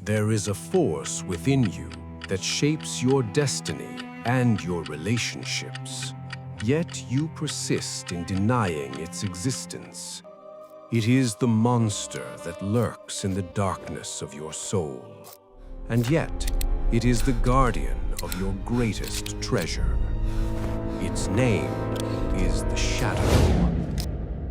There is a force within you that shapes your destiny and your relationships, yet you persist in denying its existence. It is the monster that lurks in the darkness of your soul, and yet it is the guardian of your greatest treasure. Its name is the shadow.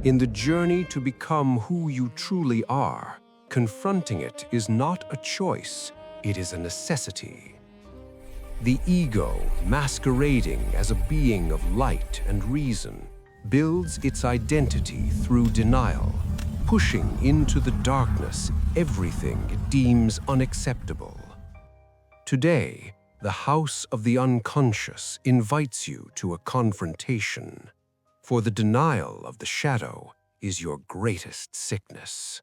In the journey to become who you truly are, confronting it is not a choice, it is a necessity. The ego, masquerading as a being of light and reason, builds its identity through denial, pushing into the darkness everything it deems unacceptable. Today, the house of the unconscious invites you to a confrontation, for the denial of the shadow is your greatest sickness.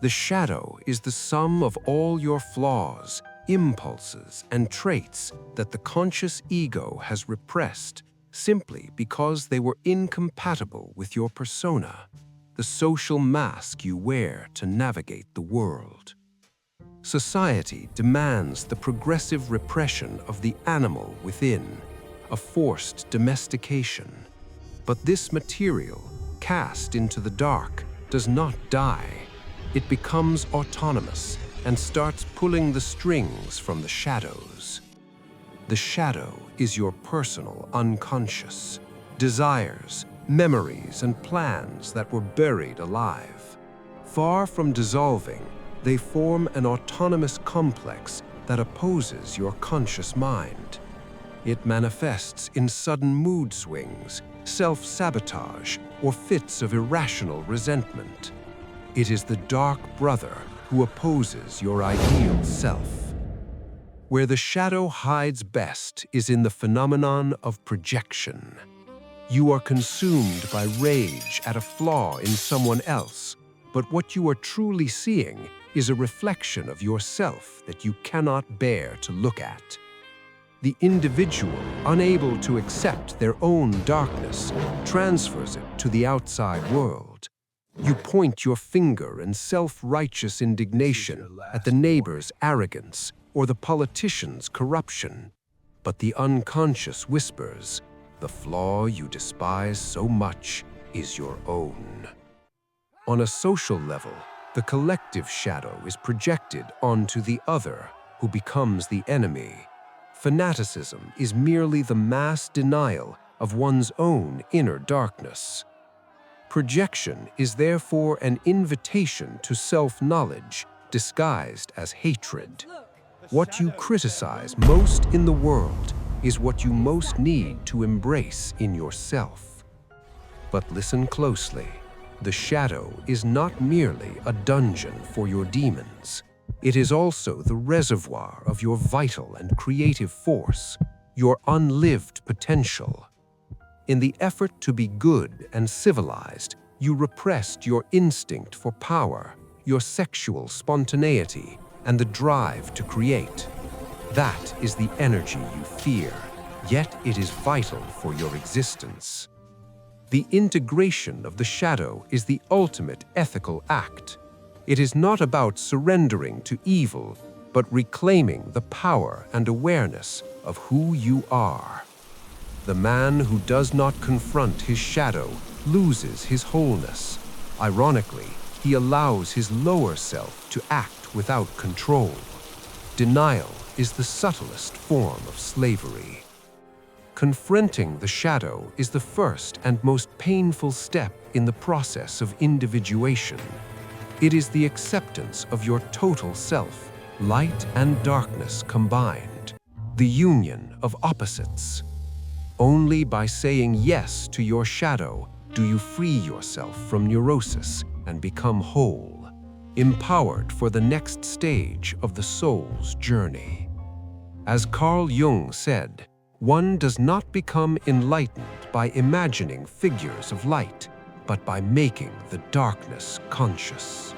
The shadow is the sum of all your flaws, impulses, and traits that the conscious ego has repressed simply because they were incompatible with your persona, the social mask you wear to navigate the world. Society demands the progressive repression of the animal within, a forced domestication. But this material, cast into the dark, does not die. It becomes autonomous and starts pulling the strings from the shadows. The shadow is your personal unconscious, desires, memories, and plans that were buried alive. Far from dissolving, they form an autonomous complex that opposes your conscious mind. It manifests in sudden mood swings, self-sabotage, or fits of irrational resentment. It is the dark brother who opposes your ideal self. Where the shadow hides best is in the phenomenon of projection. You are consumed by rage at a flaw in someone else, but what you are truly seeing is a reflection of yourself that you cannot bear to look at. The individual, unable to accept their own darkness, transfers it to the outside world. You point your finger in self-righteous indignation at the neighbor's arrogance or the politician's corruption. But the unconscious whispers, the flaw you despise so much is your own. On a social level, the collective shadow is projected onto the other, who becomes the enemy. Fanaticism is merely the mass denial of one's own inner darkness. Projection is therefore an invitation to self-knowledge disguised as hatred. What you criticize most in the world is what you most need to embrace in yourself. But listen closely. The shadow is not merely a dungeon for your demons. It is also the reservoir of your vital and creative force, your unlived potential. In the effort to be good and civilized, you repressed your instinct for power, your sexual spontaneity, and the drive to create. That is the energy you fear, yet it is vital for your existence. The integration of the shadow is the ultimate ethical act. It is not about surrendering to evil, but reclaiming the power and awareness of who you are. The man who does not confront his shadow loses his wholeness. Ironically, he allows his lower self to act without control. Denial is the subtlest form of slavery. Confronting the shadow is the first and most painful step in the process of individuation. It is the acceptance of your total self, light and darkness combined, the union of opposites. Only by saying yes to your shadow do you free yourself from neurosis and become whole, empowered for the next stage of the soul's journey. As Carl Jung said, one does not become enlightened by imagining figures of light, but by making the darkness conscious.